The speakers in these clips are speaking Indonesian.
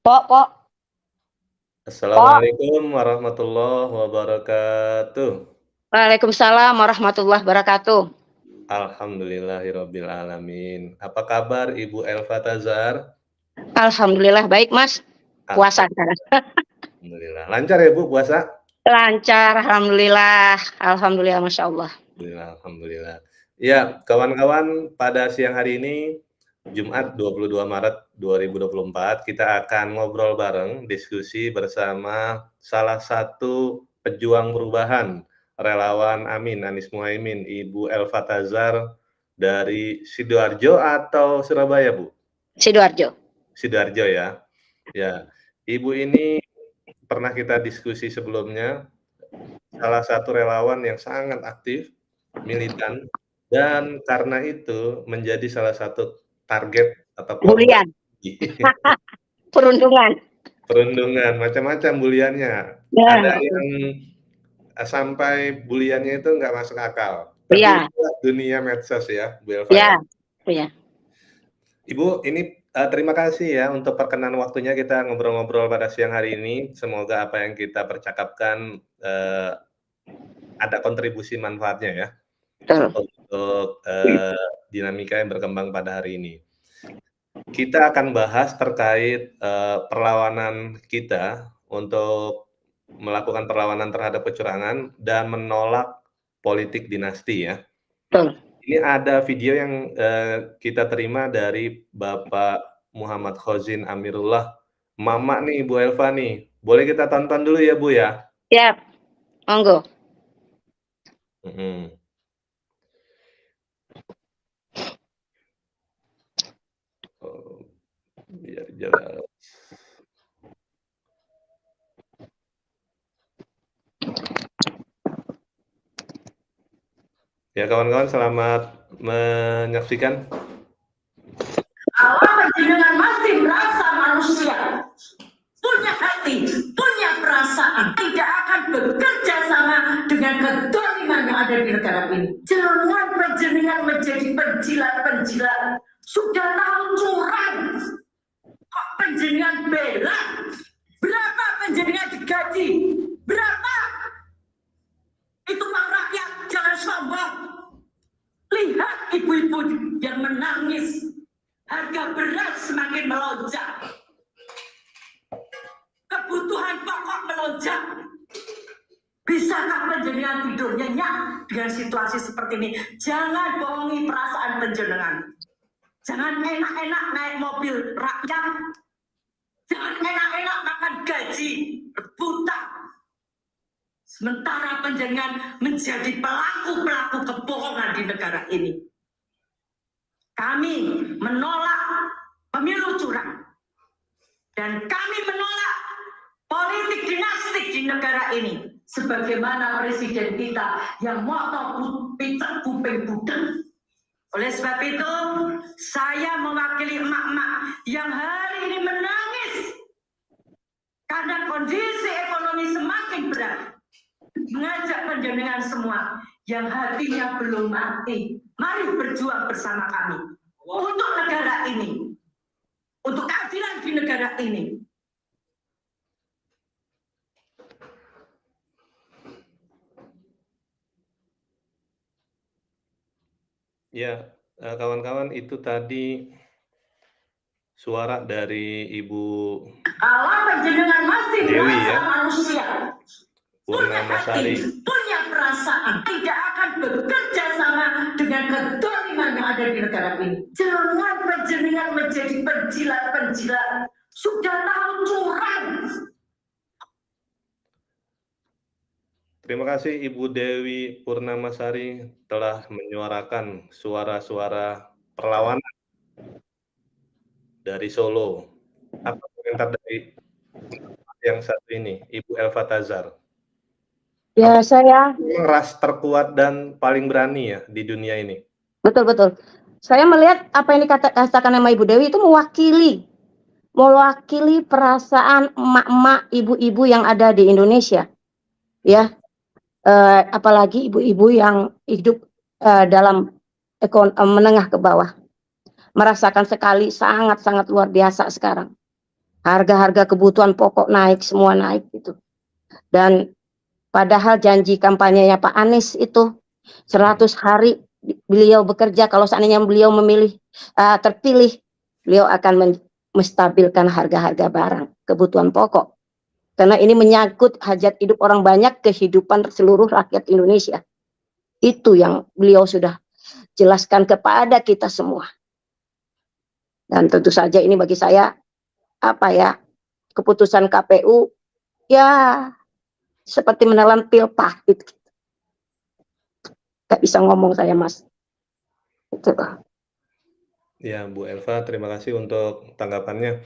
Pok, Pok, Pok. Assalamualaikum warahmatullahi wabarakatuh. Waalaikumsalam warahmatullahi wabarakatuh. Alhamdulillahirabbil alamin. Apa kabar Ibu Elva Tazar? Alhamdulillah baik, Mas. Puasa sekarang. Alhamdulillah. Lancar ya Bu puasa? Lancar, alhamdulillah. Alhamdulillah, Masya Allah. Alhamdulillah. Ya, kawan-kawan, pada siang hari ini, Jumat 22 Maret 2024, kita akan ngobrol bareng, diskusi bersama salah satu pejuang perubahan, relawan Amin, Anies Muhaimin, Ibu Elva Tazar dari Sidoarjo atau Surabaya, Bu? Sidoarjo. Sidoarjo ya. Ya, Ibu ini pernah kita diskusi sebelumnya, salah satu relawan yang sangat aktif, militan, dan karena itu menjadi salah satu target atau korban Bulian. Perundungan. perundungan, macam-macam buliannya. Ada Ya, yang sampai buliannya itu nggak masuk akal. Tapi iya, itulah dunia medsos ya, Bu Elva ya. iya, iya. Ibu, ini terima kasih ya untuk perkenan waktunya kita ngobrol-ngobrol pada siang hari ini. Semoga apa yang kita percakapkan ada kontribusi manfaatnya ya Betul. untuk dinamika yang berkembang pada hari ini. Kita akan bahas terkait perlawanan kita untuk melakukan perlawanan terhadap kecurangan dan menolak politik dinasti ya. Betul. Ini ada video yang kita terima dari Bapak Muhammad Khozin Amirullah, Mama nih Bu Elva nih. Boleh kita tonton dulu ya Bu ya? Siap, monggo. Mhm. Oh, biar jelas. Ya kawan-kawan, selamat menyaksikan. Allah panjenengan masih merasa manusia, punya hati, punya perasaan, tidak akan bekerja sama dengan kedoliman yang ada di negara ini. Jangan panjenengan menjadi penjilat-penjilat, sudah tahu curang, kok panjenengan bela? Berapa panjenengan digaji? Berapa? Itu uang rakyat, jangan sombong. Lihat ibu-ibu yang menangis, harga beras semakin melonjak, kebutuhan pokok melonjak. Bisakah panjenengan tidur nyenyak dengan situasi seperti ini? Jangan bohongi perasaan panjenengan. Jangan enak-enak naik mobil rakyat. Jangan enak-enak makan gaji rebutan. Sementara panjenengan menjadi pelaku-pelaku kebohongan di negara ini. Kami menolak pemilu curang. Dan kami menolak politik dinastik di negara ini. Sebagaimana presiden kita yang moto picek kuping budek. Oleh sebab itu, saya mewakili emak-emak yang hari ini menangis karena kondisi ekonomi semakin berat. Mengajak panjenengan semua yang hatinya belum mati, mari berjuang bersama kami untuk negara ini, untuk keadilan di negara ini. Ya, kawan-kawan, itu tadi suara dari Ibu Allah panjenengan masih Dewi merasa ya, manusia, punya Purnamasari. hati, punya perasaan, tidak akan bekerja sama dengan kedoliman yang ada di negara ini. Jangan panjenengan menjadi penjilat-penjilat, sudah tahu curang. Terima kasih Ibu Dewi Purnamasari telah menyuarakan suara-suara perlawanan dari Solo. Apa komentar dari yang satu ini, Ibu Elva Tazar? Ya, saya Ras terkuat dan paling berani ya di dunia ini. betul. Saya melihat apa yang dikatakan sama Ibu Dewi itu mewakili perasaan emak-emak, ibu-ibu yang ada di Indonesia. Ya, apalagi ibu-ibu yang hidup dalam menengah ke bawah, merasakan sekali sangat luar biasa sekarang. Harga-harga kebutuhan pokok naik, semua naik gitu. Dan padahal janji kampanyenya Pak Anies itu 100 hari beliau bekerja, kalau seandainya beliau terpilih, beliau akan menstabilkan harga-harga barang, kebutuhan pokok. Karena ini menyangkut hajat hidup orang banyak, kehidupan seluruh rakyat Indonesia. Itu yang beliau sudah jelaskan kepada kita semua. Dan tentu saja ini bagi saya, keputusan KPU, ya seperti menelan pil pahit. Gak bisa ngomong saya, Mas. Itu. Ya, Bu Elva, terima kasih untuk tanggapannya.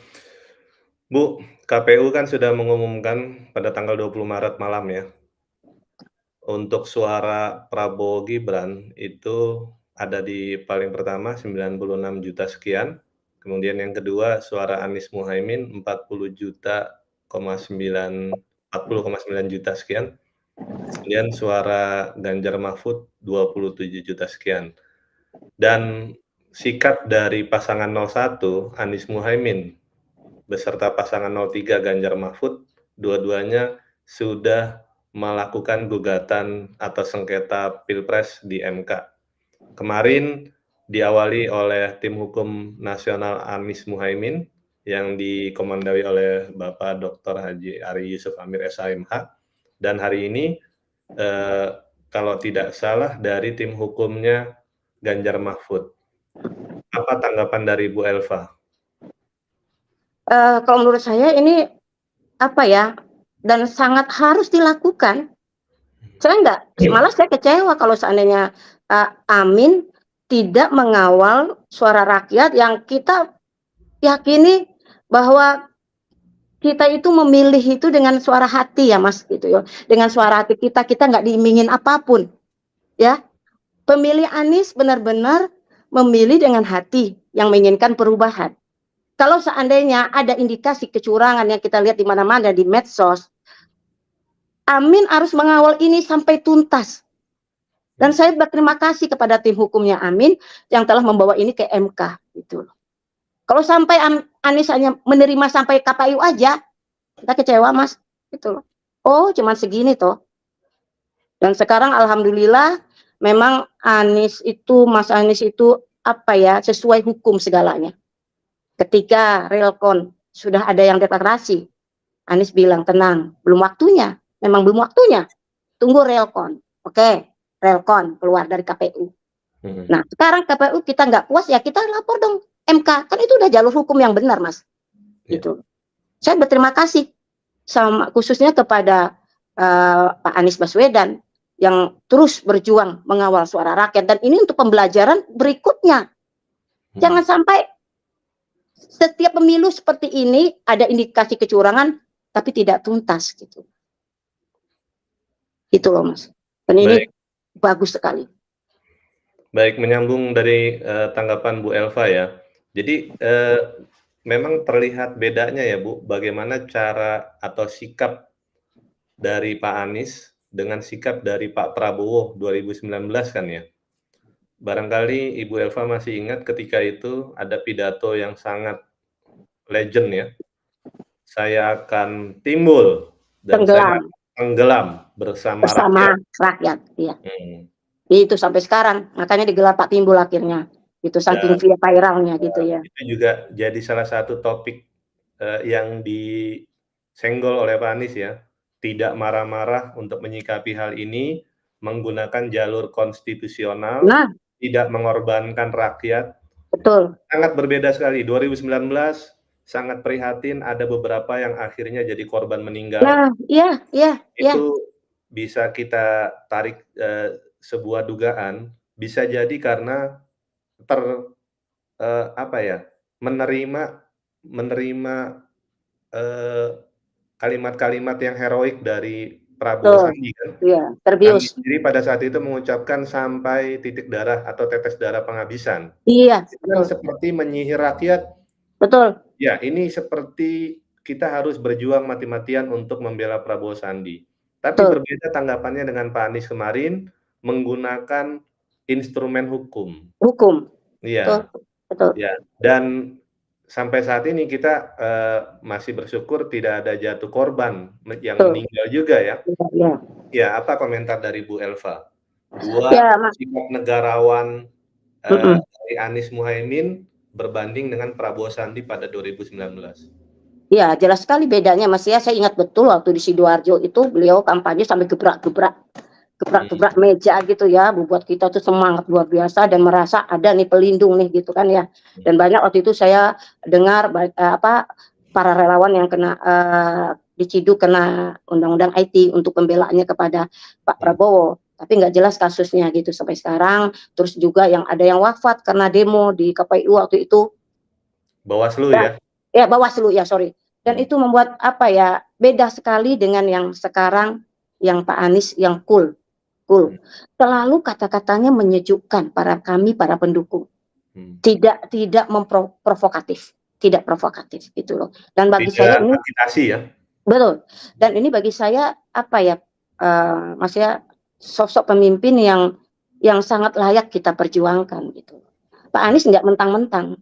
Bu, KPU kan sudah mengumumkan pada tanggal 20 Maret malam ya, untuk suara Prabowo Gibran itu ada di paling pertama 96 juta sekian, kemudian yang kedua suara Anies Muhaimin 40,9 juta sekian, kemudian suara Ganjar Mahfud 27 juta sekian. Dan sikap dari pasangan 01 Anies Muhaimin beserta pasangan 03 Ganjar Mahfud, dua-duanya sudah melakukan gugatan atau sengketa Pilpres di MK. Kemarin diawali oleh tim hukum nasional Anies Muhaimin yang dikomandoi oleh Bapak Dr. Haji Ari Yusuf Amir SHMH, dan hari ini kalau tidak salah dari tim hukumnya Ganjar Mahfud. Apa tanggapan dari Bu Elva? Kalau menurut saya ini dan sangat harus dilakukan. Saya malah saya kecewa kalau seandainya Amin tidak mengawal suara rakyat yang kita yakini bahwa kita itu memilih itu dengan suara hati ya Mas gitu ya. Dengan suara hati kita nggak diimingin apapun. Ya. Pemilih Anies benar-benar memilih dengan hati yang menginginkan perubahan. Kalau seandainya ada indikasi kecurangan yang kita lihat di mana-mana di medsos, Amin harus mengawal ini sampai tuntas. Dan saya berterima kasih kepada tim hukumnya Amin yang telah membawa ini ke MK gitu loh. Kalau sampai Anies hanya menerima sampai KPU aja, kita kecewa Mas gitu loh. Oh, cuman segini toh. Dan sekarang alhamdulillah memang Mas Anies itu sesuai hukum segalanya. Ketika Relkon sudah ada yang deklarasi, Anies bilang tenang, belum waktunya. Memang belum waktunya. Tunggu Relkon. Oke, Relkon keluar dari KPU. Nah, sekarang KPU kita nggak puas ya kita lapor dong MK. Kan itu udah jalur hukum yang benar, Mas. Gitu. Saya berterima kasih khususnya kepada Pak Anies Baswedan yang terus berjuang mengawal suara rakyat, dan ini untuk pembelajaran berikutnya. Jangan sampai setiap pemilu seperti ini ada indikasi kecurangan tapi tidak tuntas gitu. Itu loh Mas. Dan ini bagus sekali. Baik, menyambung dari tanggapan Bu Elva ya. Jadi memang terlihat bedanya ya Bu, bagaimana cara atau sikap dari Pak Anies dengan sikap dari Pak Prabowo 2019 kan ya. Barangkali Ibu Elva masih ingat ketika itu ada pidato yang sangat legend ya. Saya akan timbul dan saya tenggelam bersama rakyat. Iya. Itu sampai sekarang, makanya digelar Pak Timbul akhirnya. Itu saking viralnya gitu ya. Itu juga jadi salah satu topik yang disenggol oleh Pak Anies ya. Tidak marah-marah untuk menyikapi hal ini, menggunakan jalur konstitusional, tidak mengorbankan rakyat. Betul. Sangat berbeda sekali. 2019 sangat prihatin, ada beberapa yang akhirnya jadi korban meninggal. Nah, iya. Itu bisa kita tarik sebuah dugaan, bisa jadi karena menerima kalimat-kalimat yang heroik dari Prabowo Sandi kan. Iya, terbius. Sendiri pada saat itu mengucapkan sampai titik darah atau tetes darah penghabisan. Iya. Itu kan seperti menyihir rakyat. Betul. Ya, ini seperti kita harus berjuang mati-matian untuk membela Prabowo Sandi. Tapi berbeda tanggapannya dengan Pak Anies kemarin menggunakan instrumen hukum. Hukum. Iya. Betul. Ya, dan sampai saat ini kita masih bersyukur tidak ada jatuh korban yang Betul. meninggal juga ya. Ya, Ya, apa komentar dari Bu Elva? Dua ya, Mas. sikap negarawan Mm-mm. dari Anies Muhaimin berbanding dengan Prabowo Sandi pada 2019. Ya, jelas sekali bedanya, Mas ya. Saya ingat betul waktu di Sidoarjo itu beliau kampanye sampai gebrak-gebrak meja gitu ya, membuat kita tuh semangat luar biasa dan merasa ada nih pelindung nih gitu kan ya. Dan banyak waktu itu saya dengar para relawan yang kena diciduk kena undang-undang IT untuk pembelaannya kepada Pak Prabowo. Tapi nggak jelas kasusnya gitu sampai sekarang. Terus juga yang ada yang wafat karena demo di KPU waktu itu. Bawaslu ya? Ya, Bawaslu ya, sorry. Dan itu membuat apa ya, beda sekali dengan yang sekarang, yang Pak Anies yang cool. Selalu kata-katanya menyejukkan para pendukung. Tidak provokatif, tidak provokatif gitu loh. Dan bagi Tidak saya ini agitasi ya. betul. Dan ini bagi saya apa ya, Mas ya, sosok pemimpin yang sangat layak kita perjuangkan gitu. Pak Anies nggak mentang-mentang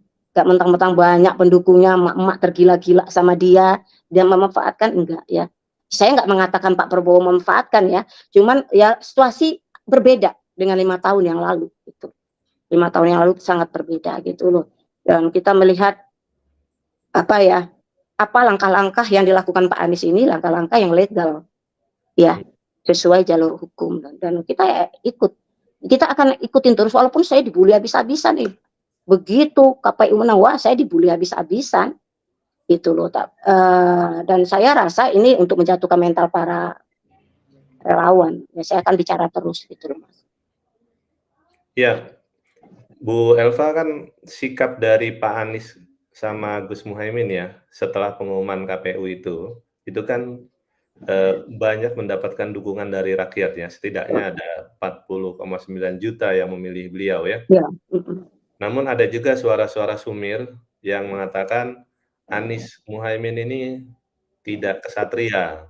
banyak pendukungnya, emak-emak tergila-gila sama dia memanfaatkan, enggak ya. Saya nggak mengatakan Pak Prabowo memanfaatkan ya, cuman ya situasi berbeda dengan 5 tahun yang lalu gitu. 5 tahun yang lalu sangat berbeda gitu loh. Dan kita melihat apa langkah-langkah yang dilakukan Pak Anies ini, langkah-langkah yang legal ya, sesuai jalur hukum, dan kita ya kita akan ikutin terus walaupun saya dibully habis-habisan nih. Begitu KPU menang, wah saya dibully habis-habisan gitu loh. Dan saya rasa ini untuk menjatuhkan mental para relawan ya, saya akan bicara terus gitu loh, Mas. Ya, Bu Elva, kan sikap dari Pak Anies sama Gus Muhaimin ya setelah pengumuman KPU itu kan banyak mendapatkan dukungan dari rakyat ya, setidaknya ada 40,9 juta yang memilih beliau ya. Ya. Namun ada juga suara-suara sumir yang mengatakan Anies Muhaimin ini tidak kesatria,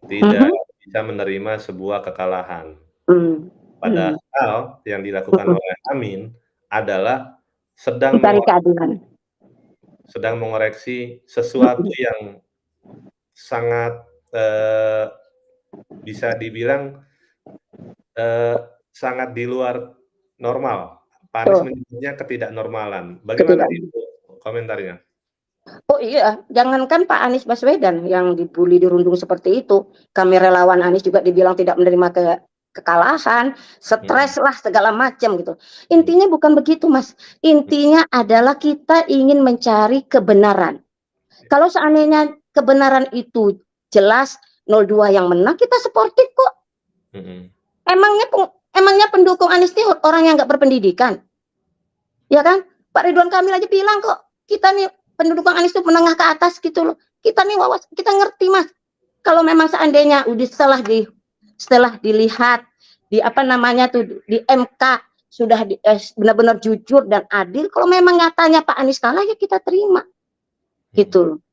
tidak bisa menerima sebuah kekalahan. Padahal yang dilakukan oleh Amin adalah sedang mengoreksi sesuatu yang sangat bisa dibilang sangat di luar normal. Pak Anies menyebutnya ketidaknormalan. Bagaimana itu komentarnya? Oh iya, jangankan Pak Anies Baswedan yang dibully, dirundung seperti itu, kami relawan Anies juga dibilang tidak menerima kekalahan, stres lah segala macam gitu. Intinya bukan begitu, Mas. Intinya adalah kita ingin mencari kebenaran. Kalau seandainya kebenaran itu jelas 02 yang menang, kita sportif kok. Emangnya pendukung Anies itu orang yang nggak berpendidikan? Ya kan? Pak Ridwan Kamil aja bilang kok, kita nih pendukung Anies itu menengah ke atas gitu loh. Kita nih kita ngerti, Mas. Kalau memang seandainya setelah dilihat di di MK sudah benar-benar jujur dan adil, kalau memang nyatanya Pak Anies kalah ya kita terima. Gitu loh.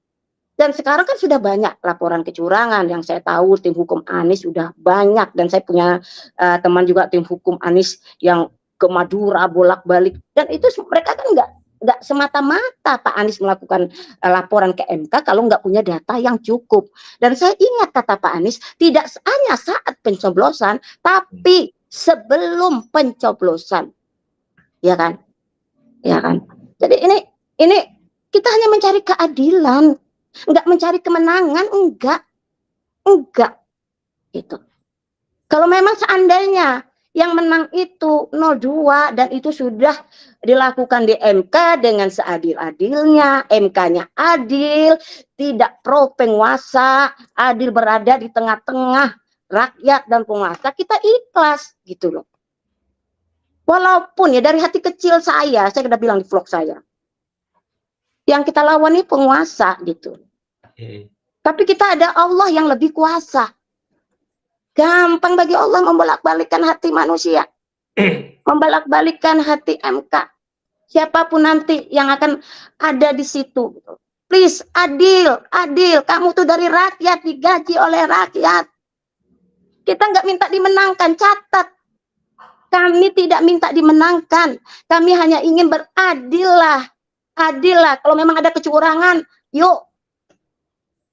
Dan sekarang kan sudah banyak laporan kecurangan yang saya tahu, tim hukum Anies sudah banyak, dan saya punya teman juga tim hukum Anies yang ke Madura bolak-balik, dan itu mereka kan nggak semata-mata Pak Anies melakukan laporan ke MK kalau nggak punya data yang cukup. Dan saya ingat kata Pak Anies, tidak hanya saat pencoblosan, tapi sebelum pencoblosan, ya kan? Jadi ini kita hanya mencari keadilan, nggak mencari kemenangan, enggak gitu. Kalau memang seandainya yang menang itu 02 dan itu sudah dilakukan di MK dengan seadil-adilnya, MK-nya adil, tidak pro penguasa, adil berada di tengah-tengah rakyat dan penguasa, kita ikhlas gitu loh. Walaupun ya dari hati kecil saya sudah bilang di vlog saya, yang kita lawan ini penguasa gitu. Tapi kita ada Allah yang lebih kuasa. Gampang bagi Allah membolak-balikkan hati manusia. Membolak-balikkan hati MK. Siapapun nanti yang akan ada di situ. Please, adil. Kamu tuh dari rakyat, digaji oleh rakyat. Kita nggak minta dimenangkan, catat. Kami tidak minta dimenangkan. Kami hanya ingin beradil lah. adil lah. Kalau memang ada kecurangan, yuk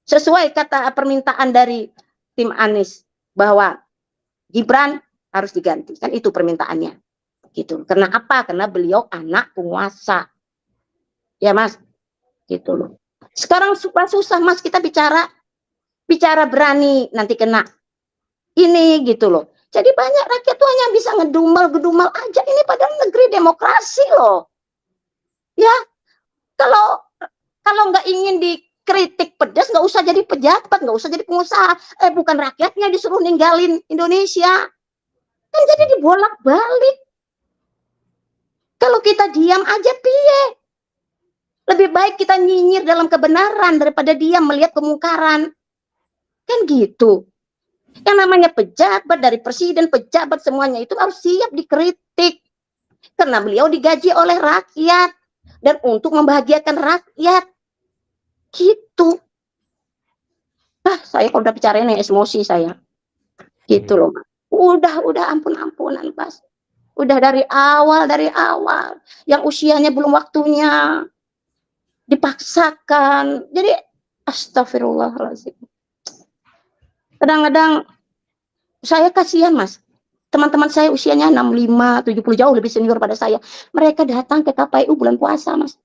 sesuai kata permintaan dari tim Anies bahwa Gibran harus diganti. Kan itu permintaannya. Gitu. Karena apa? Karena beliau anak penguasa. Ya Mas, gitu loh. Sekarang susah Mas kita bicara berani nanti kena ini gitu loh. Jadi banyak rakyat tuh hanya bisa ngedumel aja. Ini padahal negeri demokrasi loh. Ya, kalau nggak ingin dikritik pedas, nggak usah jadi pejabat, nggak usah jadi pengusaha. Bukan rakyatnya disuruh ninggalin Indonesia. Kan jadi dibolak-balik. Kalau kita diam aja piye. Lebih baik kita nyinyir dalam kebenaran daripada diam melihat kemungkaran. Kan gitu. Yang namanya pejabat, dari presiden, pejabat semuanya itu harus siap dikritik. Karena beliau digaji oleh rakyat. Dan untuk membahagiakan rakyat. Gitu. Saya kalau udah bicara ini emosi saya. Gitu loh. Udah ampun-ampunan Mas. Udah dari awal. Yang usianya belum waktunya. Dipaksakan. Jadi astagfirullahaladzim. Kadang-kadang saya kasihan Mas. Teman-teman saya usianya 65, 70 jauh lebih senior pada saya. Mereka datang ke KPU bulan puasa Mas.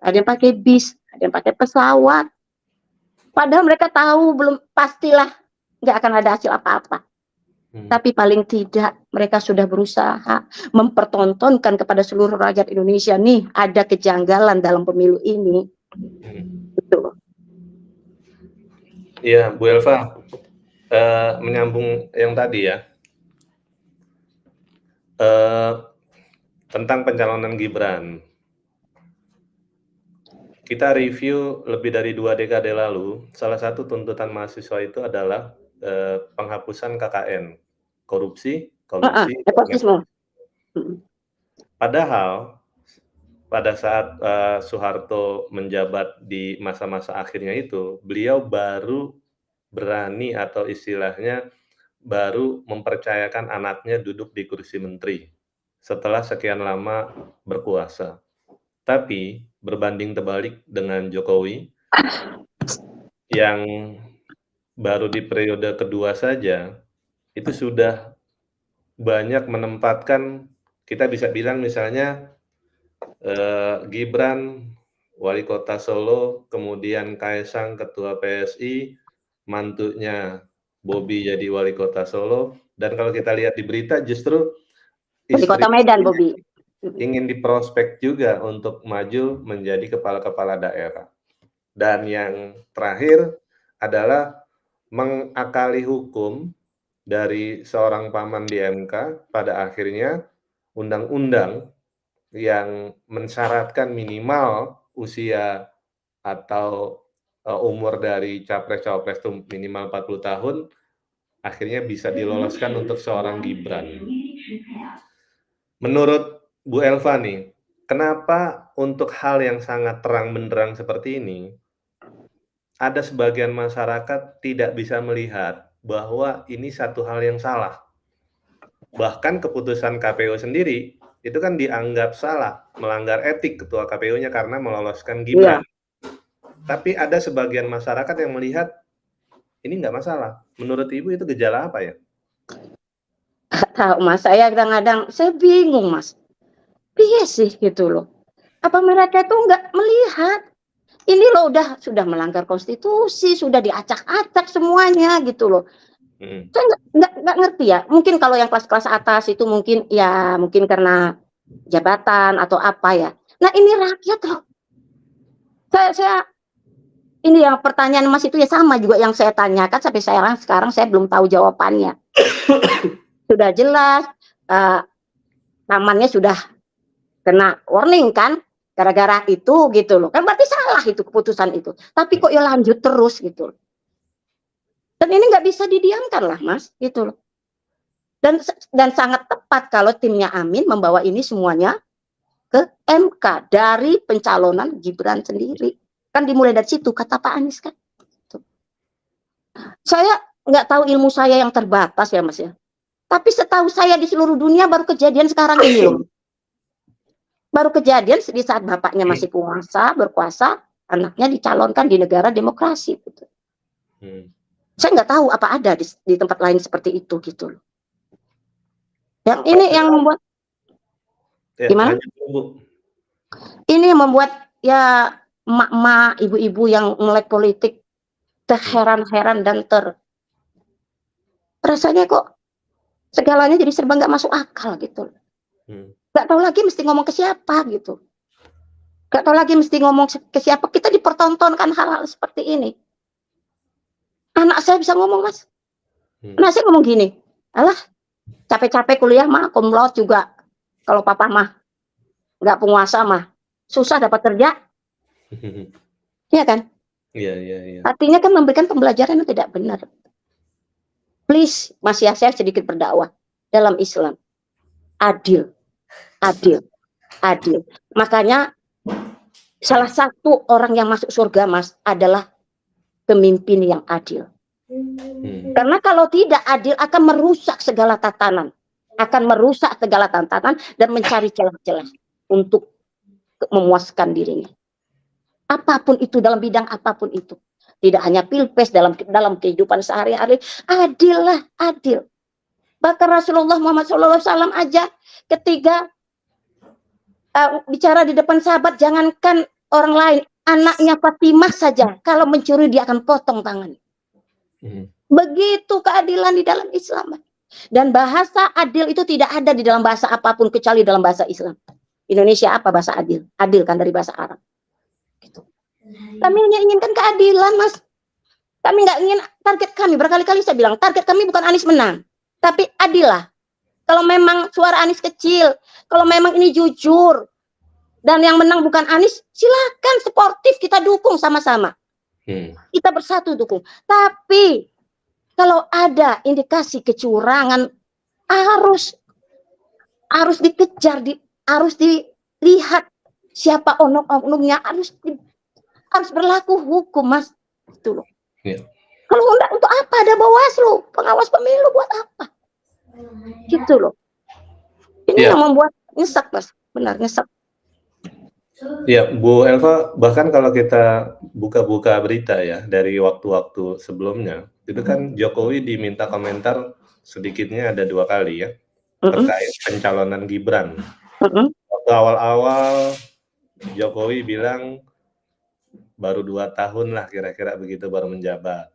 Ada yang pakai bis, ada yang pakai pesawat. Padahal mereka tahu belum pastilah nggak akan ada hasil apa-apa. Tapi paling tidak mereka sudah berusaha mempertontonkan kepada seluruh rakyat Indonesia nih ada kejanggalan dalam pemilu ini. Betul. Iya, Bu Elva, menyambung yang tadi ya, tentang pencalonan Gibran. Kita review lebih dari 2 dekade lalu, salah satu tuntutan mahasiswa itu adalah penghapusan KKN, korupsi. Padahal pada saat Soeharto menjabat di masa-masa akhirnya itu, beliau baru berani atau istilahnya baru mempercayakan anaknya duduk di kursi menteri setelah sekian lama berkuasa. Tapi berbanding terbalik dengan Jokowi yang baru di periode kedua saja itu sudah banyak menempatkan, kita bisa bilang misalnya Gibran wali kota Solo, kemudian Kaisang ketua PSI, mantunya Bobi jadi wali kota Solo, dan kalau kita lihat di berita justru di kota Medan Bobi ingin diprospek juga untuk maju menjadi kepala-kepala daerah. Dan yang terakhir adalah mengakali hukum dari seorang paman di MK pada akhirnya undang-undang yang mensyaratkan minimal usia atau umur dari capres-cawapres itu minimal 40 tahun akhirnya bisa diloloskan untuk seorang Gibran. Menurut Bu Elva nih, kenapa untuk hal yang sangat terang benderang seperti ini ada sebagian masyarakat tidak bisa melihat bahwa ini satu hal yang salah. Bahkan keputusan KPU sendiri itu kan dianggap salah, melanggar etik ketua KPU-nya karena meloloskan Gibran. Tapi ada sebagian masyarakat yang melihat ini nggak masalah. Menurut Ibu itu gejala apa ya? Tahu Mas, saya kadang-kadang saya bingung Mas. Iya sih gitu loh. Apa mereka tuh nggak melihat ini loh sudah melanggar konstitusi, sudah diacak-acak semuanya gitu loh. Saya nggak ngerti ya. Mungkin kalau yang kelas-kelas atas itu mungkin karena jabatan atau apa ya. Nah ini rakyat loh. Saya ini yang pertanyaan Mas itu ya sama juga yang saya tanyakan sampai sekarang saya belum tahu jawabannya. Sudah jelas, tamannya sudah kena warning kan, gara-gara itu gitu loh. Kan berarti salah itu keputusan itu. Tapi kok ya lanjut terus gitu loh. Dan ini nggak bisa didiamkan lah Mas, gitu loh. Dan sangat tepat kalau timnya Amin membawa ini semuanya ke MK dari pencalonan Gibran sendiri. Kan dimulai dari situ kata Pak Anies kan. Saya nggak tahu ilmu saya yang terbatas ya Mas ya. Tapi setahu saya di seluruh dunia baru kejadian sekarang ini loh. Baru kejadian di saat bapaknya masih berkuasa, anaknya dicalonkan di negara demokrasi gitu. Saya nggak tahu apa ada di tempat lain seperti itu gitu loh. Yang ini yang membuat gimana? Lanjut, Bu. Ini yang membuat ya emak-emak, ibu-ibu yang melek politik terheran-heran dan rasanya kok segalanya jadi serba nggak masuk akal gitu. Nggak tahu lagi mesti ngomong ke siapa gitu. Nggak tahu lagi mesti ngomong ke siapa. Kita dipertontonkan hal-hal seperti ini. Anak saya bisa ngomong, Mas. Anak saya ngomong gini, alah capek-capek kuliah mah, cum laude juga. Kalau papa mah nggak penguasa mah, susah dapat kerja. Iya kan? Iya. Artinya kan memberikan pembelajaran yang tidak benar. Please, Mas Yasir sedikit berdakwah dalam Islam. Adil. Makanya salah satu orang yang masuk surga, Mas, adalah pemimpin yang adil. Karena kalau tidak adil akan merusak segala tatanan. Dan mencari celah-celah untuk memuaskan dirinya. Apapun itu, dalam bidang apapun itu. Tidak hanya pilpres, dalam kehidupan sehari-hari. Adil. Bahkan Rasulullah Muhammad SAW aja ketika bicara di depan sahabat, jangankan orang lain, anaknya Fatimah saja, kalau mencuri dia akan potong tangan. Begitu keadilan di dalam Islam. Dan bahasa adil itu tidak ada di dalam bahasa apapun kecuali dalam bahasa Islam. Indonesia apa bahasa adil? Adil kan dari bahasa Arab. Gitu. Kami hanya inginkan keadilan, Mas. Kami nggak ingin target kami. Berkali-kali saya bilang, target kami bukan Anies menang. Tapi adil lah. Kalau memang suara Anies kecil, kalau memang ini jujur, dan yang menang bukan Anies, silakan sportif kita dukung sama-sama. Kita bersatu dukung. Tapi kalau ada indikasi kecurangan, harus dikejar, harus dilihat siapa oknum-oknumnya, harus berlaku hukum, Mas. Itu loh. Kalau enggak, untuk apa ada Bawaslu, pengawas pemilu buat apa? Gitu loh. Ini yang membuat nyesek, Mas. Benar nyesek. Ya, Bu Elva, bahkan kalau kita buka-buka berita ya dari waktu-waktu sebelumnya, itu kan Jokowi diminta komentar sedikitnya ada 2 kali ya, terkait pencalonan Gibran. Waktu awal-awal Jokowi bilang baru 2 tahun lah kira-kira begitu baru menjabat.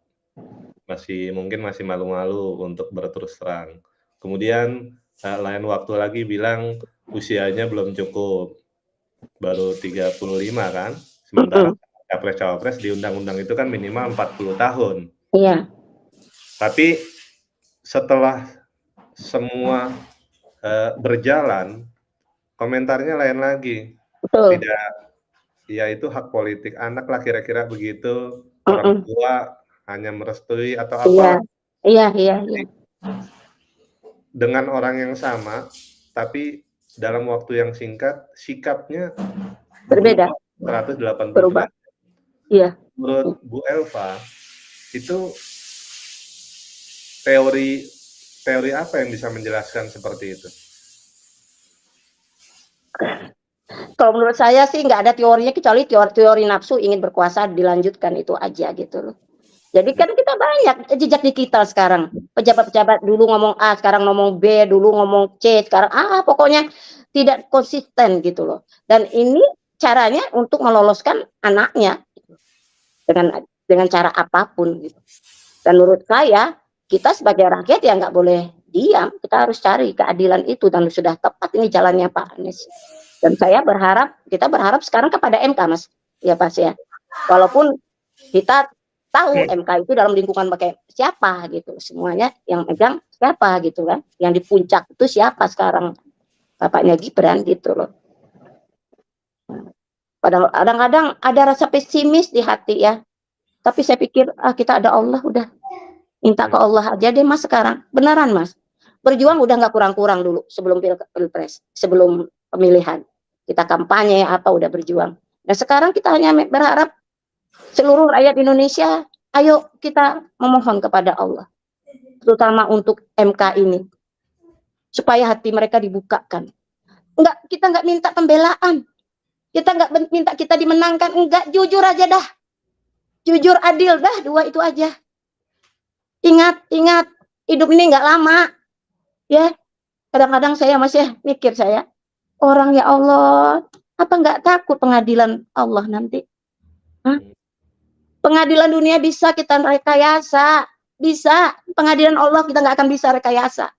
Mungkin masih malu-malu untuk berterus terang. Kemudian lain waktu lagi bilang usianya belum cukup. Baru 35 kan, sementara capres-cawapres di undang-undang itu kan minimal 40 tahun. Iya. Tapi setelah semua berjalan, komentarnya lain lagi. Betul. Tidak, ya itu hak politik anak lah kira-kira begitu. Orang tua hanya merestui atau apa. Iya. Dengan orang yang sama, tapi dalam waktu yang singkat sikapnya berbeda 180 berubah. Iya. Menurut Bu Elva itu teori apa yang bisa menjelaskan seperti itu? Kalau menurut saya sih nggak ada teorinya kecuali teori nafsu ingin berkuasa dilanjutkan, itu aja gitu loh. Jadi kan kita banyak jejak digital sekarang. Pejabat-pejabat dulu ngomong A, sekarang ngomong B, dulu ngomong C, sekarang A, pokoknya tidak konsisten gitu loh. Dan ini caranya untuk meloloskan anaknya gitu. Dengan cara apapun gitu. Dan menurut saya kita sebagai rakyat ya nggak boleh diam, kita harus cari keadilan itu, dan sudah tepat ini jalannya Pak Anies. Dan kita berharap sekarang kepada MK, Mas. Ya Pak ya. Walaupun kita tahu MK itu dalam lingkungan pakai siapa gitu, semuanya yang megang siapa gitu kan, yang di puncak itu siapa sekarang, bapaknya Gibran gitu loh. Padahal kadang-kadang ada rasa pesimis di hati ya, tapi saya pikir kita ada Allah, udah minta ke Allah aja deh Mas sekarang. Beneran Mas, berjuang udah nggak kurang-kurang dulu sebelum pilpres, sebelum pemilihan kita kampanye udah berjuang. Nah sekarang kita hanya berharap seluruh rakyat Indonesia, ayo kita memohon kepada Allah, terutama untuk MK ini, supaya hati mereka dibukakan kita nggak minta pembelaan. Kita nggak minta kita dimenangkan, enggak, jujur aja dah. Jujur, adil dah, 2 itu aja. Ingat, hidup ini nggak lama. Ya, kadang-kadang saya masih mikir orang ya Allah, apa nggak takut pengadilan Allah nanti? Hah? Pengadilan dunia bisa kita rekayasa, bisa. Pengadilan Allah kita nggak akan bisa rekayasa.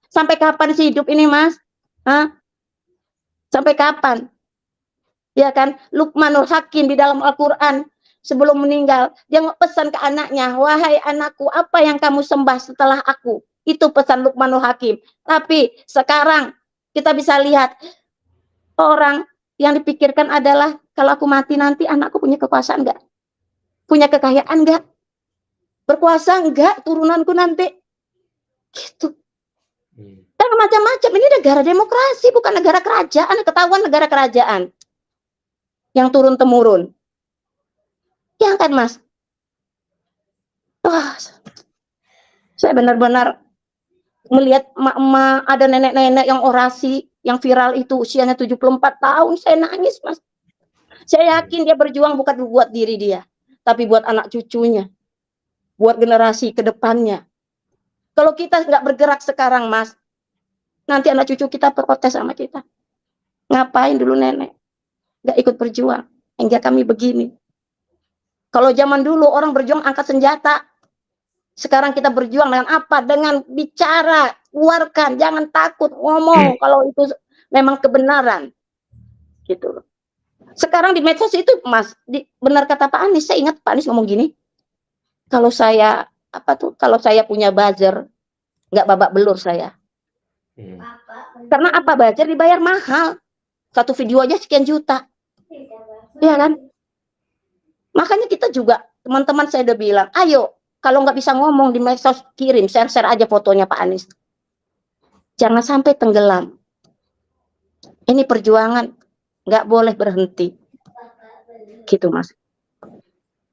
Sampai kapan sih hidup ini, Mas? Hah? Sampai kapan? Ya kan? Luqmanul Hakim di dalam Al-Quran sebelum meninggal, dia pesan ke anaknya, wahai anakku, apa yang kamu sembah setelah aku? Itu pesan Luqmanul Hakim. Tapi sekarang kita bisa lihat, orang yang dipikirkan adalah, kalau aku mati nanti anakku punya kekuasaan enggak? Punya kekayaan enggak? Berkuasa enggak turunanku nanti? Gitu. Dan macam-macam. Ini negara demokrasi, bukan negara kerajaan. Ketahuan negara kerajaan yang turun-temurun. Ya kan, Mas? Wah, saya benar-benar melihat emak-emak, ada nenek-nenek yang orasi, yang viral itu usianya 74 tahun, saya nangis, Mas. Saya yakin dia berjuang bukan buat diri dia, tapi buat anak cucunya, buat generasi ke depannya. Kalau kita nggak bergerak sekarang, Mas, nanti anak cucu kita protes sama kita. Ngapain dulu nenek? Nggak ikut berjuang, hingga kami begini. Kalau zaman dulu orang berjuang angkat senjata, sekarang kita berjuang dengan apa? Dengan bicara, keluarkan, jangan takut ngomong kalau itu memang kebenaran. Gitu. Sekarang di medsos itu, Mas, benar kata Pak Anies, saya ingat Pak Anies ngomong gini, kalau saya punya buzzer, nggak babak belur saya. Karena apa, buzzer dibayar mahal. Satu video aja sekian juta. Iya kan? Makanya kita juga, teman-teman saya udah bilang, ayo, kalau nggak bisa ngomong di medsos, kirim, share aja fotonya Pak Anies. Jangan sampai tenggelam. Ini perjuangan, nggak boleh berhenti. Gitu, Mas.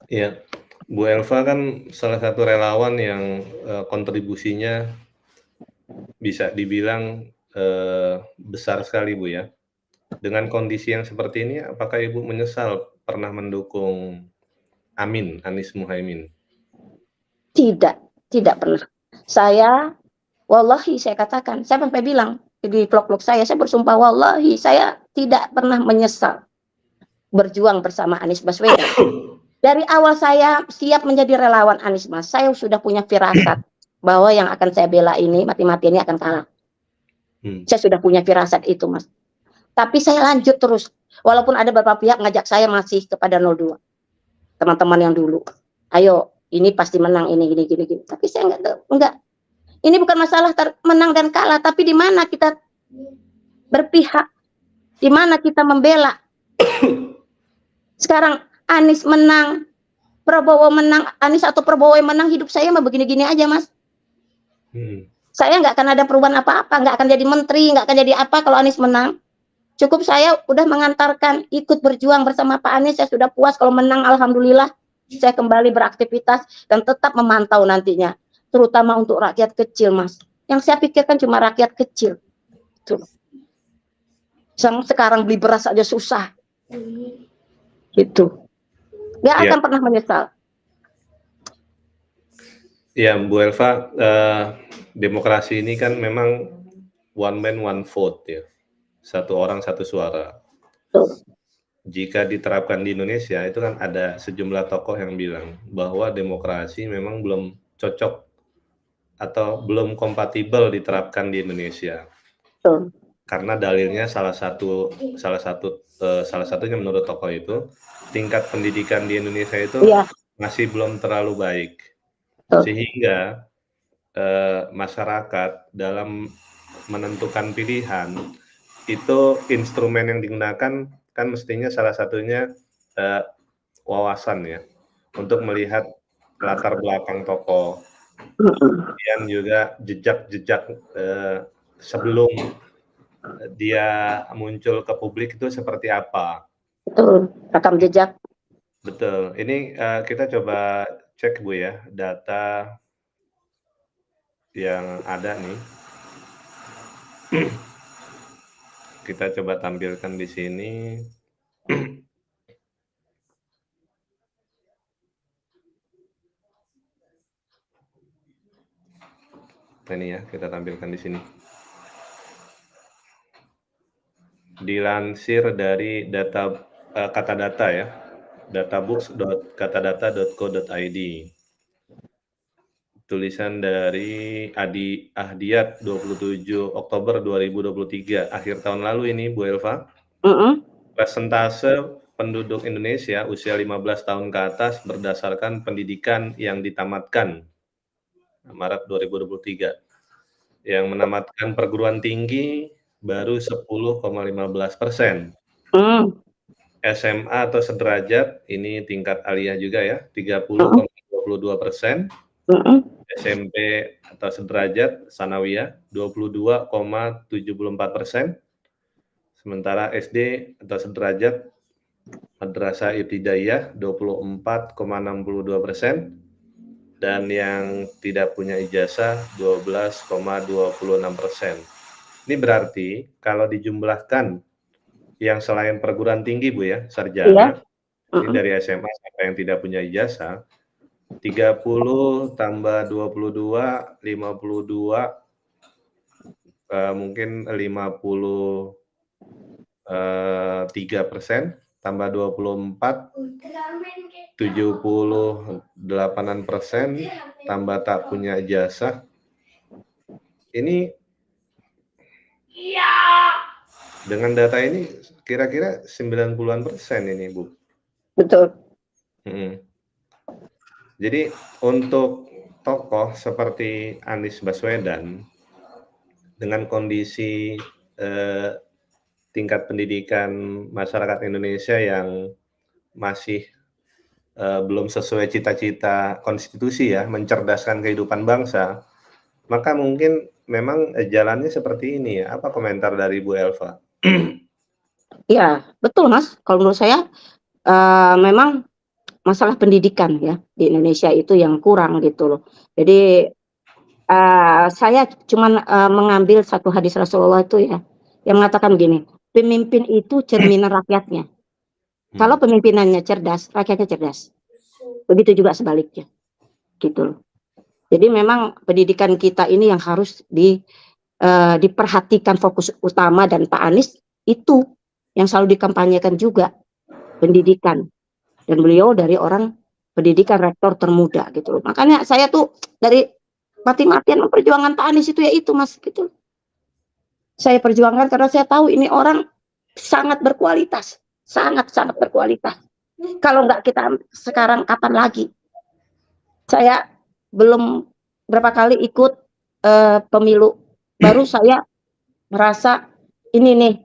Iya, Bu Elva kan salah satu relawan yang kontribusinya bisa dibilang besar sekali, Bu, ya. Dengan kondisi yang seperti ini, apakah Ibu menyesal pernah mendukung Anies Muhaimin? Tidak pernah. Wallahi saya katakan, saya sampai bilang di vlog-vlog saya bersumpah wallahi saya tidak pernah menyesal berjuang bersama Anies Baswedan. Dari awal saya siap menjadi relawan Anies, Mas. Saya sudah punya firasat bahwa yang akan saya bela ini mati-matian ini akan kalah. Saya sudah punya firasat itu, Mas. Tapi saya lanjut terus. Walaupun ada beberapa pihak ngajak saya masih kepada 02. Teman-teman yang dulu. Ayo, ini pasti menang, ini gini. Tapi saya enggak. Ini bukan masalah menang dan kalah, tapi di mana kita berpihak. Di mana kita membela. Sekarang Anies menang, Prabowo menang, Anies atau Prabowo yang menang, hidup saya mah begini-gini aja, Mas. Saya nggak akan ada perubahan apa-apa, nggak akan jadi menteri, nggak akan jadi apa kalau Anies menang. Cukup saya udah mengantarkan, ikut berjuang bersama Pak Anies, saya sudah puas. Kalau menang, alhamdulillah, saya kembali beraktivitas dan tetap memantau nantinya, terutama untuk rakyat kecil, Mas. Yang saya pikirkan cuma rakyat kecil. Tuh. Sekarang beli beras aja susah. Gitu. Nggak akan pernah menyesal. Ya, Bu Elva, demokrasi ini kan memang one man one vote ya, satu orang satu suara. Jika diterapkan di Indonesia itu kan ada sejumlah tokoh yang bilang bahwa demokrasi memang belum cocok atau belum kompatibel diterapkan di Indonesia. Karena dalilnya salah satunya menurut tokoh itu tingkat pendidikan di Indonesia itu masih belum terlalu baik. Sehingga masyarakat dalam menentukan pilihan itu instrumen yang digunakan kan mestinya salah satunya wawasan ya, untuk melihat latar belakang tokoh, kemudian juga jejak-jejak sebelum dia muncul ke publik itu seperti apa. Betul, rekam jejak. Betul. Ini kita coba cek Bu ya, data yang ada nih. kita coba tampilkan di sini. Ini ya, kita tampilkan di sini. Dilansir dari kata data ya, databooks.katadata.co.id. Tulisan dari Adi Ahdiat 27 Oktober 2023, akhir tahun lalu ini Bu Elva. Persentase penduduk Indonesia usia 15 tahun ke atas berdasarkan pendidikan yang ditamatkan Maret 2023. Yang menamatkan perguruan tinggi baru 10,15%. SMA atau sederajat ini tingkat aliyah juga ya, 30,22%. SMP atau sederajat sanawiyah 22,74%. Sementara SD atau sederajat madrasah ibtidaiyah 24,62%. Dan yang tidak punya ijazah 12,26%. Ini berarti kalau dijumlahkan yang selain perguruan tinggi Bu ya, sarjana, ini dari SMA sampai yang tidak punya ijazah, 30 tambah 22, 52, mungkin 53%, tambah 24, 78%, tambah tak punya ijazah. Ini dengan data ini kira-kira 90-an% ini Bu. Betul. Jadi untuk tokoh seperti Anies Baswedan dengan kondisi tingkat pendidikan masyarakat Indonesia yang masih belum sesuai cita-cita konstitusi ya, mencerdaskan kehidupan bangsa, maka mungkin memang jalannya seperti ini ya. Apa komentar dari Bu Elva? Ya, betul Mas. Kalau menurut saya memang masalah pendidikan ya di Indonesia itu yang kurang gitu loh. Jadi saya cuman mengambil satu hadis Rasulullah itu ya, yang mengatakan gini, pemimpin itu cerminan rakyatnya. Kalau pemimpinannya cerdas, rakyatnya cerdas. Begitu juga sebaliknya, gitu loh. Jadi memang pendidikan kita ini yang harus diperhatikan, fokus utama, dan Pak Anies itu yang selalu dikampanyekan juga, pendidikan. Dan beliau dari orang pendidikan, rektor termuda gitu loh. Makanya saya tuh dari mati-matian memperjuangkan Pak Anies itu ya itu Mas gitu. Saya perjuangkan karena saya tahu ini orang sangat berkualitas, sangat berkualitas. Kalau nggak kita sekarang kapan lagi? Saya belum berapa kali ikut pemilu, baru saya merasa ini nih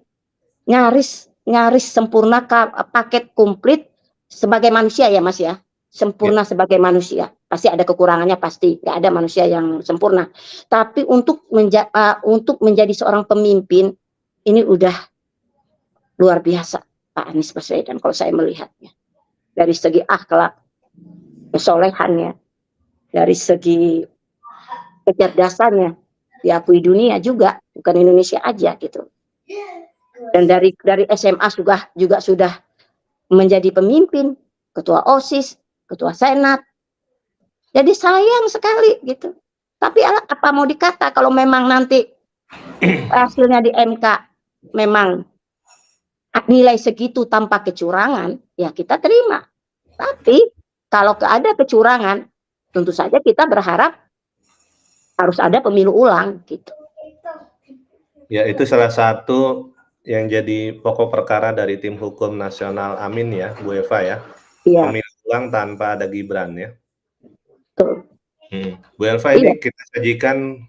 nyaris sempurna, paket komplit sebagai manusia ya Mas ya, sempurna sebagai manusia. Pasti ada kekurangannya, pasti nggak ada manusia yang sempurna. Tapi untuk menjadi seorang pemimpin ini udah luar biasa Pak Anies Baswedan kalau saya melihatnya. Dari segi akhlak, kesolehannya, dari segi kecerdasannya, diakui dunia juga, bukan Indonesia aja gitu. Dan dari SMA juga sudah menjadi pemimpin, ketua OSIS, ketua Senat. Jadi sayang sekali gitu. Tapi apa mau dikata, kalau memang nanti hasilnya di MK memang nilai segitu tanpa kecurangan, ya kita terima. Tapi kalau ada kecurangan, tentu saja kita berharap harus ada pemilu ulang gitu. Ya, itu salah satu yang jadi pokok perkara dari tim hukum nasional Amin ya, Bu Eva ya. Pemilu ulang tanpa ada Gibran ya. Betul. Bu Elva, ini kita sajikan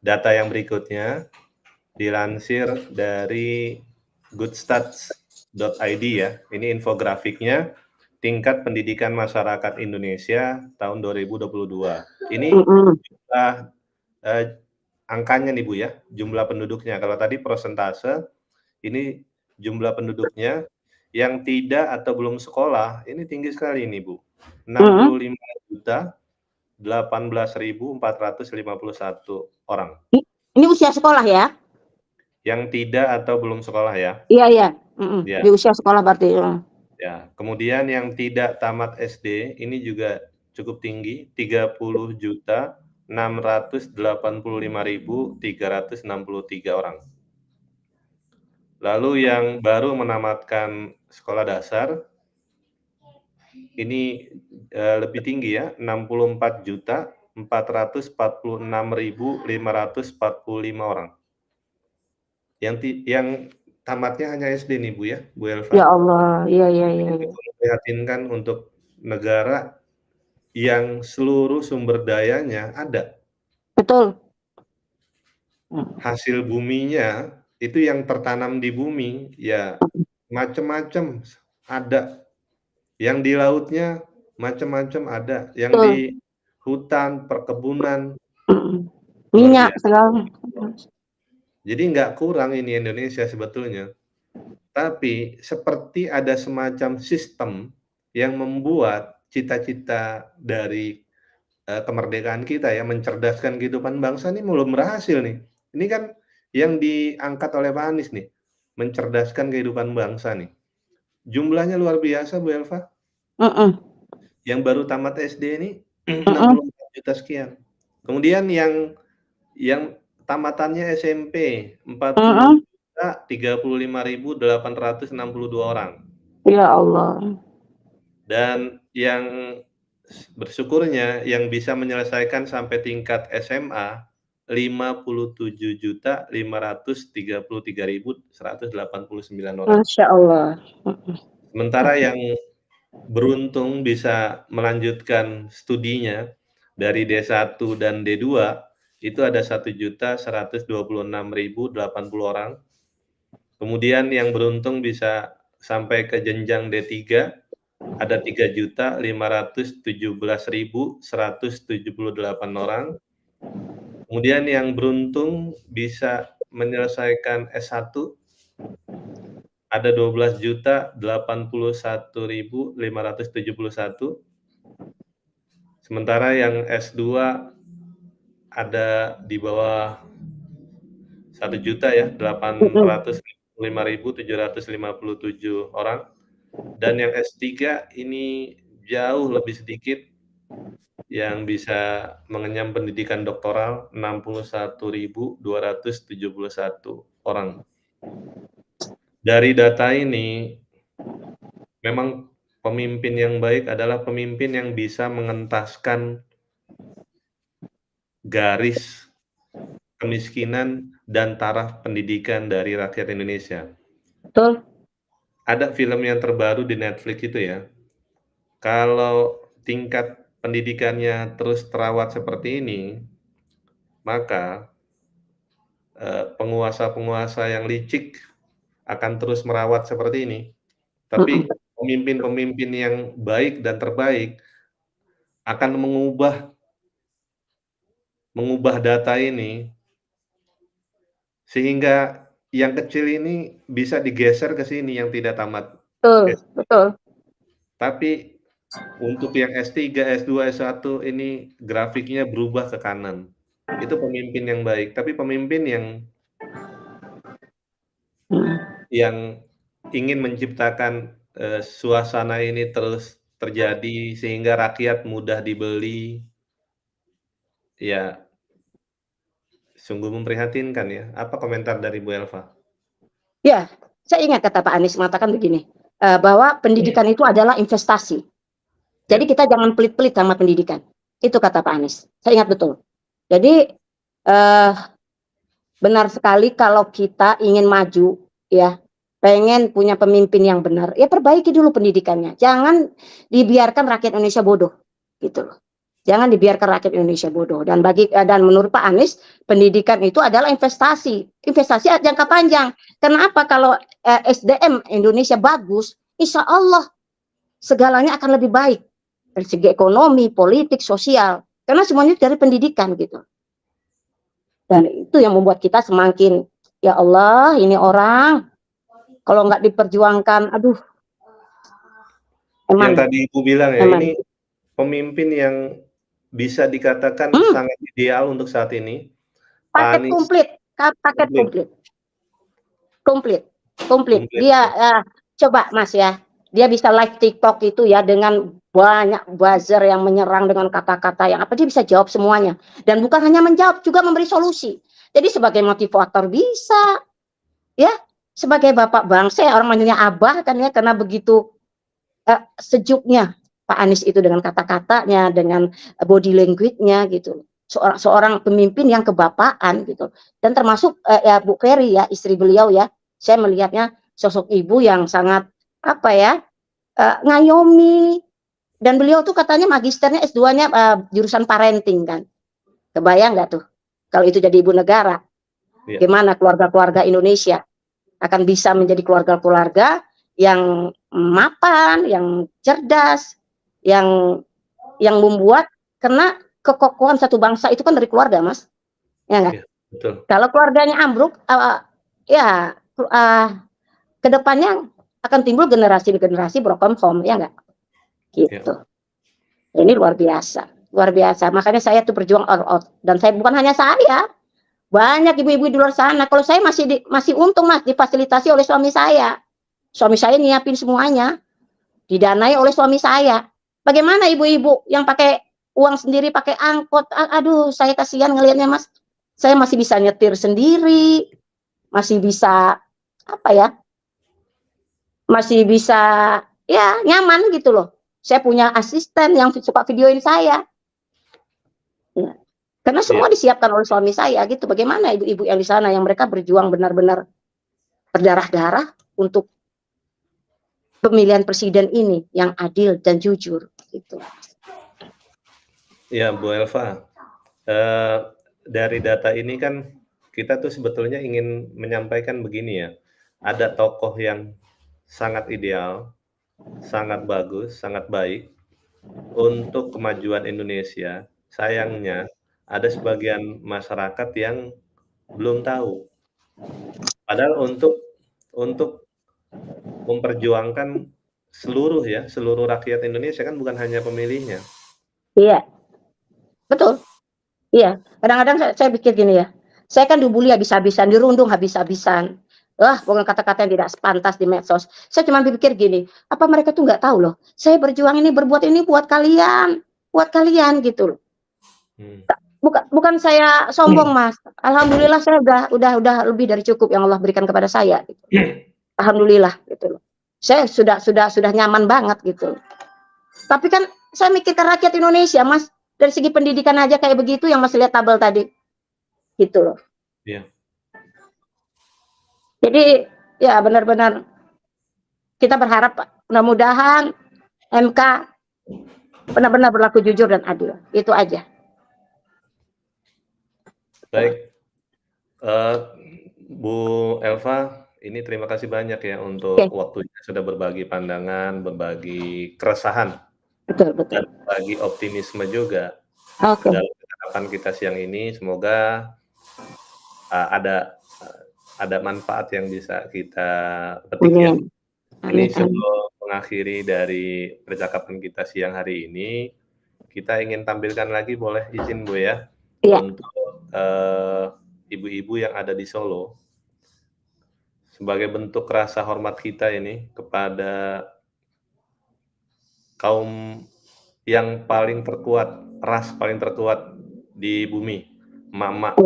data yang berikutnya dilansir dari goodstats.id ya. Ini infografiknya tingkat pendidikan masyarakat Indonesia tahun 2022. Ini jumlah angkanya nih Bu ya, jumlah penduduknya. Kalau tadi persentase, ini jumlah penduduknya yang tidak atau belum sekolah, ini tinggi sekali nih Bu. 65.018.451 orang. Ini usia sekolah ya? yang tidak atau belum sekolah ya? Iya iya, Ya. di usia sekolah berarti, Ya, kemudian yang tidak tamat SD ini juga cukup tinggi, 30.685.363 orang. Lalu yang baru menamatkan sekolah dasar ini lebih tinggi ya, 64.446.545 orang. Yang tamatnya hanya SD nih Bu ya, Bu ya Elva. Allah, iya iya iya. Itu memprihatinkan untuk negara yang seluruh sumber dayanya ada. Betul. Hasil buminya itu yang tertanam di bumi ya macam-macam ada. Yang di lautnya macam-macam ada, yang Betul. di hutan, perkebunan luar Minyak biasa. segala. Jadi nggak kurang ini Indonesia sebetulnya. Tapi seperti ada semacam sistem yang membuat cita-cita dari kemerdekaan kita ya, mencerdaskan kehidupan bangsa ini belum berhasil nih. Ini kan yang diangkat oleh Pak Anies nih, mencerdaskan kehidupan bangsa nih. Jumlahnya luar biasa Bu Elva. Yang baru tamat SD ini 64 juta sekian. Kemudian yang tamatannya SMP 40.035.862 orang. Ya Allah. Dan yang bersyukurnya yang bisa menyelesaikan sampai tingkat SMA 57.533.189 orang. Masya Allah. Sementara yang beruntung bisa melanjutkan studinya dari D1 dan D2 itu ada 1.126.080 orang. Kemudian yang beruntung bisa sampai ke jenjang D3 ada 3.517.178 orang. Kemudian yang beruntung bisa menyelesaikan S1 ada 12.081.571. Sementara yang S2 ada di bawah 1 juta ya, 805.757 orang. Dan yang S3 ini jauh lebih sedikit yang bisa mengenyam pendidikan doktoral 61.271 orang. Dari data ini memang pemimpin yang baik adalah pemimpin yang bisa mengentaskan garis kemiskinan dan taraf pendidikan dari rakyat Indonesia. Betul. Ada film yang terbaru di Netflix itu ya. Kalau tingkat pendidikannya terus terawat seperti ini, maka penguasa-penguasa yang licik akan terus merawat seperti ini. Tapi pemimpin-pemimpin yang baik dan terbaik akan mengubah data ini sehingga yang kecil ini bisa digeser ke sini yang tidak tamat. Betul. Tapi untuk yang S3, S2, S1 ini grafiknya berubah ke kanan. Itu pemimpin yang baik, tapi pemimpin yang ingin menciptakan suasana ini terus terjadi sehingga rakyat mudah dibeli, ya sungguh memprihatinkan ya. Apa komentar dari Bu Elva? Ya, saya ingat kata Pak Anies mengatakan begini, bahwa pendidikan itu adalah investasi. Jadi kita jangan pelit-pelit sama pendidikan. Itu kata Pak Anies. Saya ingat betul. Jadi benar sekali kalau kita ingin maju, ya, pengen punya pemimpin yang benar, ya perbaiki dulu pendidikannya. Jangan dibiarkan rakyat Indonesia bodoh, gitu loh. Jangan dibiarkan rakyat Indonesia bodoh. Dan menurut Pak Anies, pendidikan itu adalah investasi jangka panjang. Kenapa? Kalau SDM Indonesia bagus, insya Allah segalanya akan lebih baik dari segi ekonomi, politik, sosial. Karena semuanya dari pendidikan gitu. Dan itu yang membuat kita semakin, ya Allah, ini orang kalau nggak diperjuangkan, aduh. Yang tadi Ibu bilang ya, ini pemimpin yang bisa dikatakan sangat ideal untuk saat ini. Paket komplit. Komplit. Komplit. Dia coba Mas ya, dia bisa live TikTok itu ya dengan banyak buzzer yang menyerang dengan kata-kata yang apa, dia bisa jawab semuanya. Dan bukan hanya menjawab, juga memberi solusi. Jadi sebagai motivator bisa, ya, sebagai bapak bangsa ya, orang manggilnya abah kan ya, karena begitu sejuknya Pak Anies itu dengan kata-katanya, dengan body language-nya gitu. Seorang pemimpin yang kebapaan gitu. Dan termasuk ya Bu Ferry ya, istri beliau ya, saya melihatnya sosok ibu yang sangat apa ya, ngayomi, dan beliau tuh katanya magisternya S2-nya jurusan parenting kan. Kebayang nggak tuh kalau itu jadi ibu negara? Iya. Gimana keluarga-keluarga Indonesia akan bisa menjadi keluarga-keluarga yang mapan, yang cerdas, yang membuat, karena kekokohan satu bangsa itu kan dari keluarga, Mas. Ya nggak? Iya, betul. Kalau keluarganya ambruk, ya kedepannya akan timbul generasi-generasi broken home, ya nggak? Gitu. Ya. Ini luar biasa, luar biasa. Makanya saya tuh berjuang all out. Dan saya bukan hanya saya, banyak ibu-ibu di luar sana. Kalau saya masih untung Mas, difasilitasi oleh suami saya. Suami saya nyiapin semuanya, didanai oleh suami saya. Bagaimana ibu-ibu yang pakai uang sendiri, pakai angkot? Aduh, saya kasihan ngelihatnya Mas. Saya masih bisa nyetir sendiri, masih bisa apa ya? Masih bisa ya nyaman gitu loh. Saya punya asisten yang suka videoin saya. Ya. Karena semua disiapkan oleh suami saya gitu. Bagaimana ibu-ibu yang di sana yang mereka berjuang benar-benar berdarah-darah untuk pemilihan presiden ini yang adil dan jujur gitu. Ya Bu Elva, dari data ini kan kita tuh sebetulnya ingin menyampaikan begini ya, ada tokoh yang sangat ideal, sangat bagus, sangat baik untuk kemajuan Indonesia. Sayangnya ada sebagian masyarakat yang belum tahu. Padahal untuk memperjuangkan seluruh rakyat Indonesia kan, bukan hanya pemilihnya. Iya. Betul. Iya. Kadang-kadang saya pikir gini ya. Saya kan dibully habis-habisan, dirundung habis-habisan. Bukan kata-kata yang tidak sepantas di medsos. Saya cuma berpikir gini, apa mereka tuh nggak tahu loh, saya berjuang ini, berbuat ini buat kalian gitu loh. Bukan saya sombong Mas. Alhamdulillah saya udah lebih dari cukup yang Allah berikan kepada saya. Gitu. Alhamdulillah gitu loh. Saya sudah nyaman banget gitu. Tapi kan saya mikir ke rakyat Indonesia Mas, dari segi pendidikan aja kayak begitu yang Mas lihat tabel tadi, gitu loh. Iya. Jadi ya benar-benar kita berharap mudah-mudahan MK benar-benar berlaku jujur dan adil. Itu aja. Baik, Bu Elva, ini terima kasih banyak ya untuk waktunya, sudah berbagi pandangan, berbagi keresahan, betul. Dan berbagi optimisme juga. Dalam harapan kita siang ini. Semoga ada manfaat yang bisa kita petik ya. Ini sebelum mengakhiri dari percakapan kita siang hari ini, kita ingin tampilkan lagi, boleh izin Bu ya, untuk ibu-ibu yang ada di Solo, sebagai bentuk rasa hormat kita ini kepada kaum yang paling terkuat, ras paling terkuat di bumi, mama.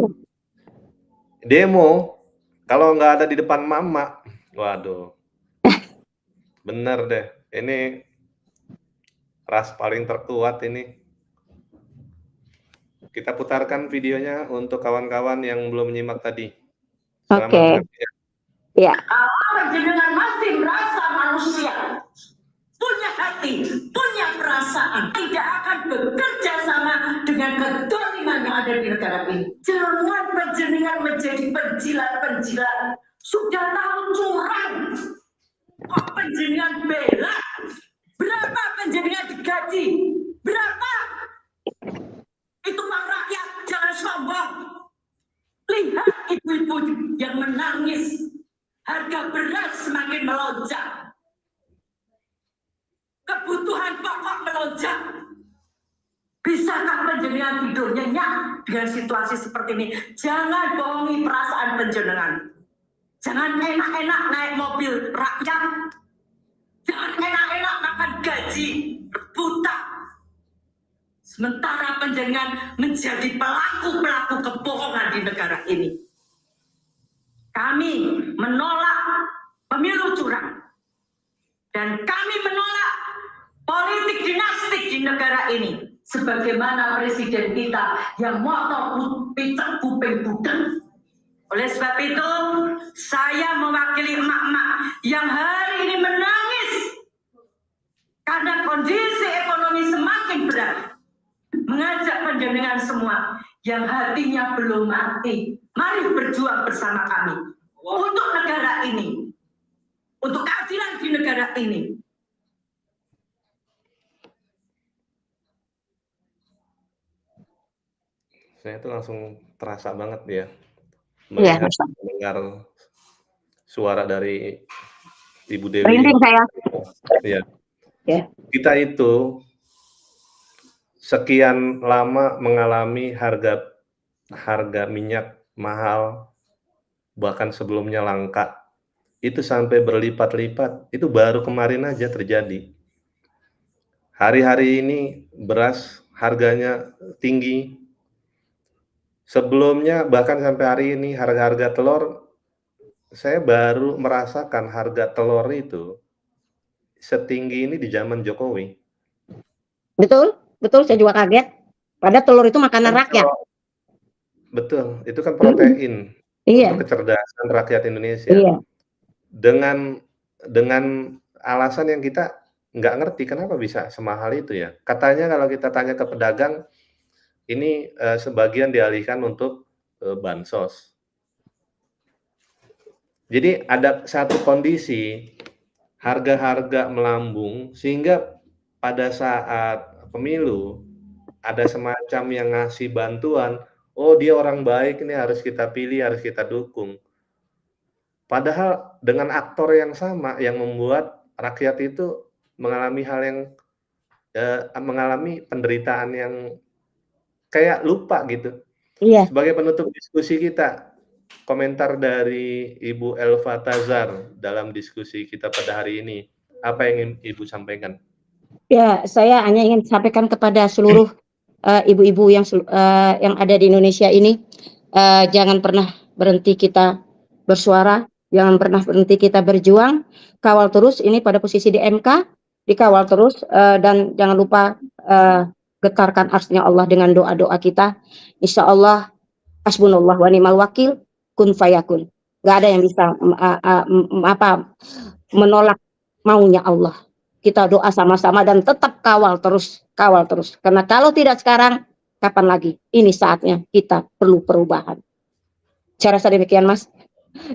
Demo kalau nggak ada di depan mama, waduh, bener deh, ini ras paling terkuat ini. Kita putarkan videonya untuk kawan-kawan yang belum menyimak tadi. Selamat menyaksikan. Ya. Dengan masih merasa manusia, punya hati, punya perasaan, tidak akan bekerja sama dengan kedoliman yang ada di negara ini. Jangan penjenengan menjadi penjilat-penjilat. Sudah tahu curang, kok penjenengan bela? Berapa penjenengan digaji? Berapa? Itu uang rakyat, jangan sombong. Lihat ibu-ibu yang menangis, harga beras semakin melonjak, kebutuhan pokok melonjak. Bisakah penjenengan tidur nyenyak dengan situasi seperti ini? Jangan bohongi perasaan penjenengan. Jangan enak-enak naik mobil rakyat. Jangan enak-enak makan gaji rebutan. Sementara panjenengan menjadi pelaku-pelaku kebohongan di negara ini. Kami menolak pemilu curang. Dan kami menolak politik dinastik di negara ini. Sebagaimana presiden kita yang moto picek kuping budeng. Oleh sebab itu, saya mewakili emak-emak yang hari ini menangis karena kondisi ekonomi semakin berat. Mengajak panjenengan semua yang hatinya belum mati, mari berjuang bersama kami untuk negara ini, untuk keadilan di negara ini. Saya tuh langsung terasa banget ya, Iya, melihat, Mas. mendengar suara dari Ibu Dewi. Merinding saya. Iya. Ya. Kita itu sekian lama mengalami harga minyak mahal, bahkan sebelumnya langka. Itu sampai berlipat-lipat, itu baru kemarin aja terjadi. Hari-hari ini beras harganya tinggi. Sebelumnya bahkan sampai hari ini harga-harga telur, saya baru merasakan harga telur itu setinggi ini di zaman Jokowi. Betul, betul, saya juga kaget. Padahal telur itu makanan rakyat. Betul, itu kan protein Iya. untuk kecerdasan rakyat Indonesia. Iya. Dengan alasan yang kita nggak ngerti kenapa bisa semahal itu ya. Katanya kalau kita tanya ke pedagang, ini sebagian dialihkan untuk bansos. Jadi ada satu kondisi harga-harga melambung sehingga pada saat pemilu ada semacam yang ngasih bantuan, oh dia orang baik ini harus kita pilih, harus kita dukung. Padahal dengan aktor yang sama yang membuat rakyat itu mengalami hal yang mengalami penderitaan yang kayak lupa gitu. Iya. Sebagai penutup diskusi kita, komentar dari Ibu Elva Tazar dalam diskusi kita pada hari ini, apa yang ingin Ibu sampaikan? Ya, saya hanya ingin sampaikan kepada seluruh ibu-ibu yang ada di Indonesia ini, jangan pernah berhenti kita bersuara, jangan pernah berhenti kita berjuang, kawal terus ini pada posisi di MK, dikawal terus, dan jangan lupa getarkan arsy-Nya Allah dengan doa-doa kita. Insya Allah hasbunallah wa ni'mal wakil, kun fayakun. Gak ada yang bisa menolak maunya Allah. Kita doa sama-sama dan tetap kawal terus. Karena kalau tidak sekarang, kapan lagi? Ini saatnya kita perlu perubahan. Saya rasa demikian, Mas.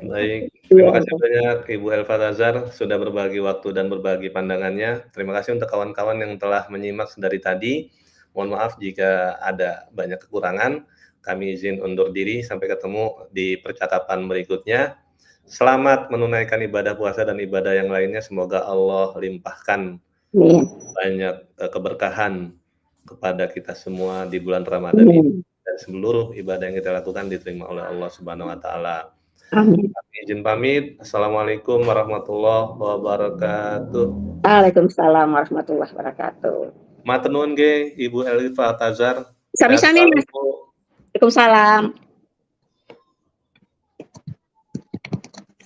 Baik, terima kasih banyak Ibu Elva Tazar sudah berbagi waktu dan berbagi pandangannya. Terima kasih untuk kawan-kawan yang telah menyimak dari tadi. Mohon maaf jika ada banyak kekurangan. Kami izin undur diri, sampai ketemu di percakapan berikutnya. Selamat menunaikan ibadah puasa dan ibadah yang lainnya. Semoga Allah limpahkan banyak keberkahan kepada kita semua di bulan Ramadan ini. Dan seluruh ibadah yang kita lakukan diterima oleh Allah Subhanahu wa Ta'ala. Kami izin pamit. Assalamualaikum warahmatullahi wabarakatuh. Waalaikumsalam warahmatullahi wabarakatuh. Matur nuwun nggih Ibu Elva Tazar. Sami-sami, Mas. Waalaikumsalam.